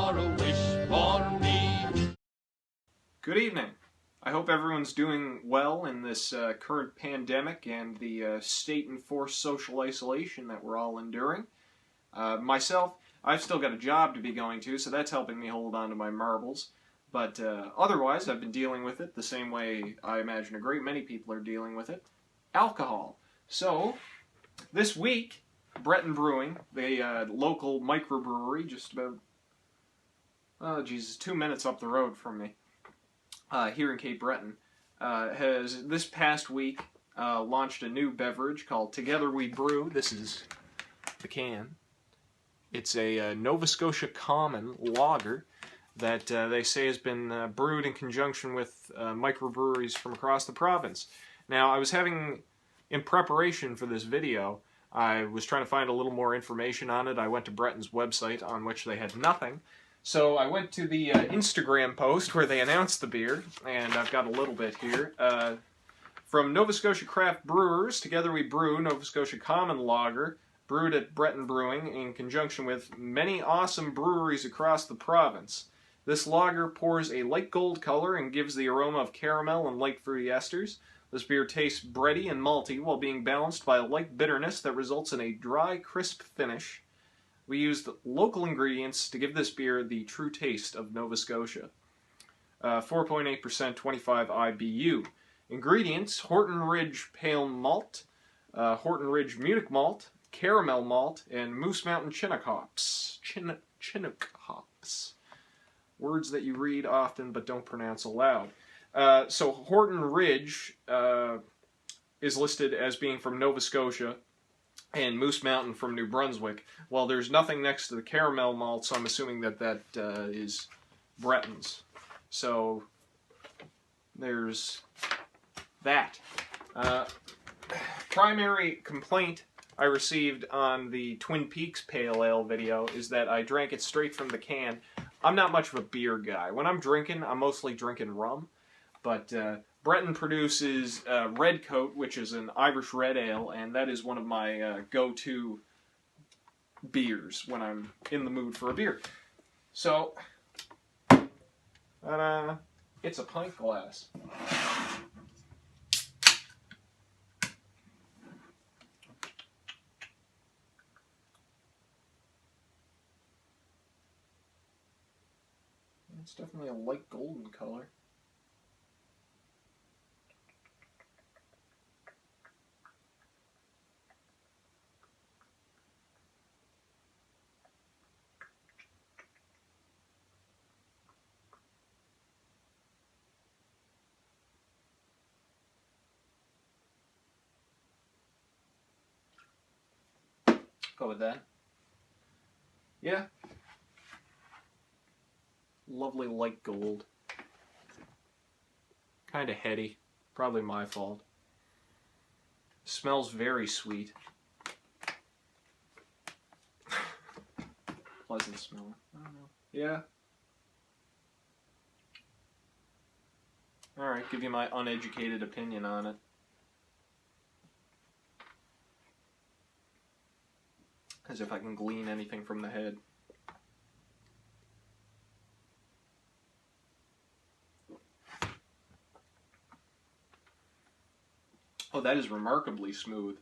for a wish for me. Good evening. I hope everyone's doing well in this current pandemic and the state-enforced social isolation that we're all enduring. Myself, I've still got a job to be going to, so that's helping me hold on to my marbles. But otherwise, I've been dealing with it the same way I imagine a great many people are dealing with it. Alcohol. So, this week, Breton Brewing, the local microbrewery just about, 2 minutes up the road from me, here in Cape Breton, has this past week launched a new beverage called Together We Brew. This is the can. It's a Nova Scotia Common lager that they say has been brewed in conjunction with microbreweries from across the province. Now, I was in preparation for this video, I was trying to find a little more information on it. I went to Breton's website, on which they had nothing. So I went to the Instagram post where they announced the beer, and I've got a little bit here. From Nova Scotia Craft Brewers, Together We Brew, Nova Scotia Common Lager, brewed at Breton Brewing in conjunction with many awesome breweries across the province. This lager pours a light gold color and gives the aroma of caramel and light fruity esters. This beer tastes bready and malty while being balanced by a light bitterness that results in a dry, crisp finish. We used local ingredients to give this beer the true taste of Nova Scotia. 4.8%, 25 IBU. Ingredients: Horton Ridge Pale Malt, Horton Ridge Munich Malt, Caramel Malt, and Moose Mountain Chinook hops. Chinook hops. Words that you read often but don't pronounce aloud. So Horton Ridge is listed as being from Nova Scotia, and Moose Mountain from New Brunswick. Well, there's nothing next to the caramel malt, so I'm assuming that is Breton's. So there's that. Primary complaint I received on the Twin Peaks Pale Ale video is that I drank it straight from the can. I'm not much of a beer guy. When I'm drinking, I'm mostly drinking rum. But Breton produces Redcoat, which is an Irish red ale, and that is one of my go-to beers when I'm in the mood for a beer. So, it's a pint glass. It's definitely a light golden color. Go with that. Yeah. Lovely light gold. Kind of heady. Probably my fault. Smells very sweet. Pleasant smell. I don't know. Yeah. Alright, give you my uneducated opinion on it. As if I can glean anything from the head. Oh, that is remarkably smooth.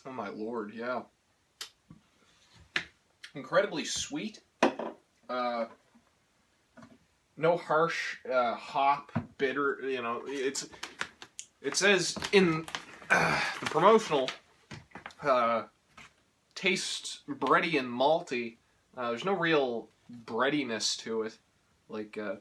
Oh my lord, yeah. Incredibly sweet. No harsh hop, bitter, you know, it says in the promotional tastes bready and malty. There's no real breadiness to it. Like, I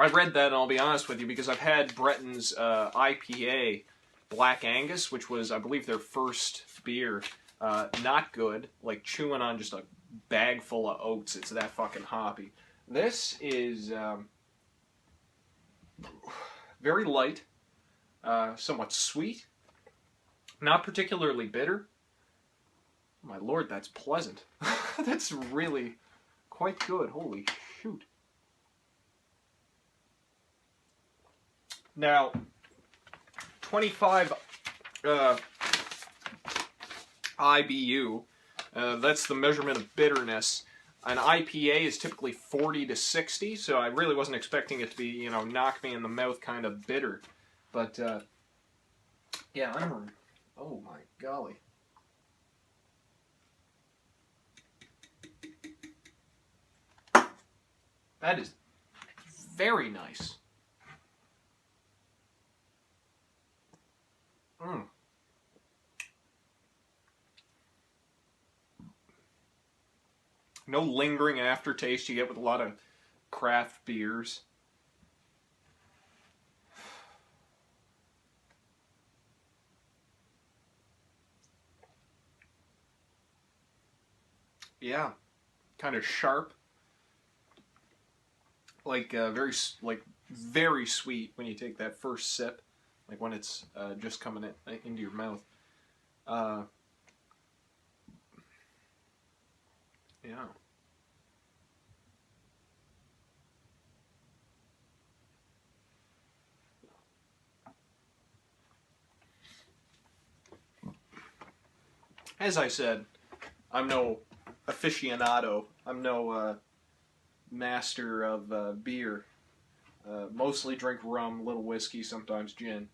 read that, and I'll be honest with you, because I've had Breton's IPA Black Angus, which was, I believe, their first beer. Not good, like chewing on just a bag full of oats. It's that fucking hoppy. This is very light, somewhat sweet, not particularly bitter. My lord, that's pleasant. That's really quite good. Holy shoot. Now, 25 IBU, that's the measurement of bitterness. An IPA is typically 40 to 60, so I really wasn't expecting it to be, you know, knock me in the mouth kind of bitter. But, yeah, oh my golly. That is very nice. No lingering aftertaste you get with a lot of craft beers. Yeah, kind of sharp, like very sweet when you take that first sip, like when it's just coming into your mouth. Yeah. As I said, I'm no aficionado. I'm no master of beer. Mostly drink rum, little whiskey, sometimes gin.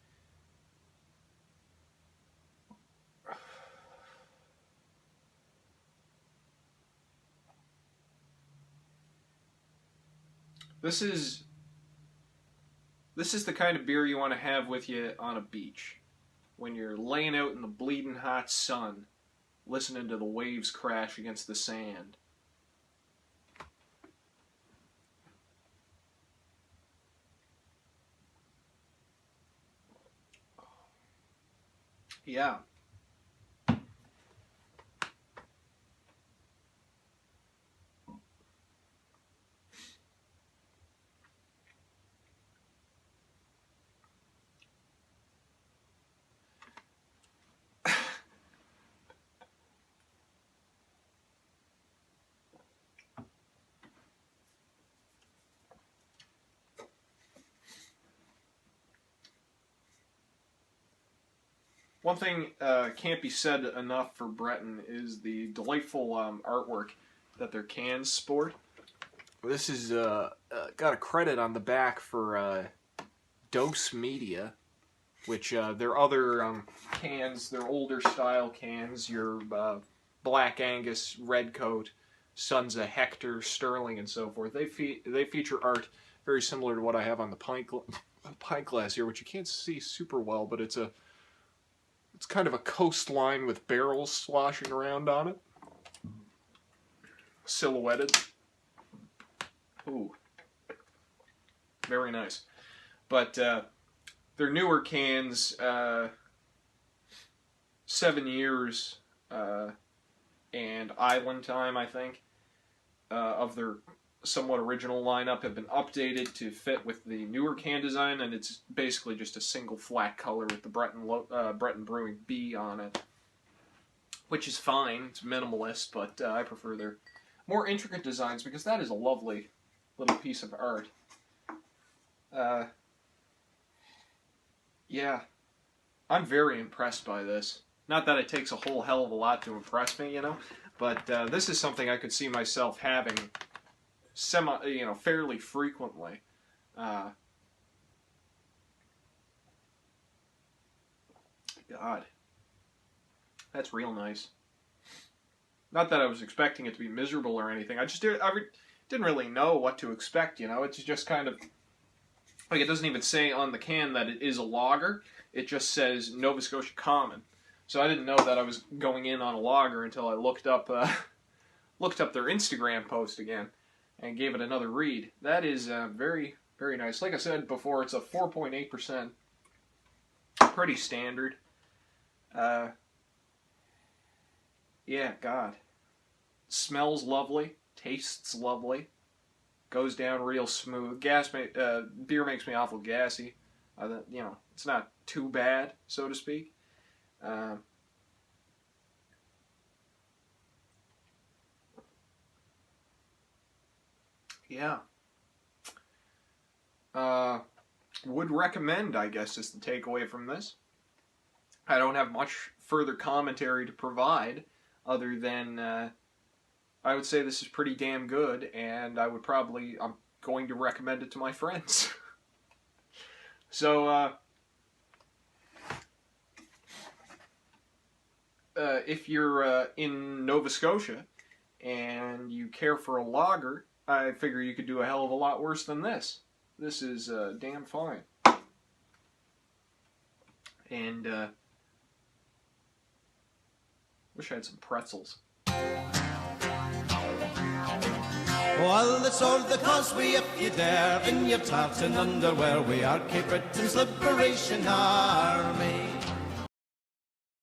This is the kind of beer you want to have with you on a beach. When you're laying out in the bleeding hot sun, listening to the waves crash against the sand. Yeah. One thing can't be said enough for Breton is the delightful artwork that their cans sport. This is got a credit on the back for Dose Media, which their other cans, their older style cans, your Black Angus, Redcoat, Sons of Hector, Sterling, and so forth. They feature art very similar to what I have on the pint glass here, which you can't see super well, but it's kind of a coastline with barrels sloshing around on it. Silhouetted. Ooh. Very nice. But their newer cans, 7 years and Island Time, I think, of their somewhat original lineup have been updated to fit with the newer can design, and it's basically just a single flat color with the Breton Brewing B on it, which is fine. It's minimalist, but I prefer their more intricate designs because that is a lovely little piece of art. Yeah, I'm very impressed by this. Not that it takes a whole hell of a lot to impress me, you know, but this is something I could see myself having fairly frequently. God, that's real nice. Not that I was expecting it to be miserable or anything. I didn't really know what to expect, you know. It's just kind of like it doesn't even say on the can that it is a lager. It just says Nova Scotia Common. So I didn't know that I was going in on a lager until I looked up their Instagram post again and gave it another read. That is very, very nice. Like I said before, it's a 4.8%. Pretty standard. Yeah, God. Smells lovely. Tastes lovely. Goes down real smooth. Beer makes me awful gassy. It's not too bad, so to speak. Yeah. Would recommend, I guess, is the takeaway from this. I don't have much further commentary to provide other than I would say this is pretty damn good, and I'm going to recommend it to my friends. So, if you're in Nova Scotia and you care for a lager, I figure you could do a hell of a lot worse than this. This is damn fine. And wish I had some pretzels. Well, it's all the causeway if you dare, in your tartan underwear. We are Cape Britain's liberation arm.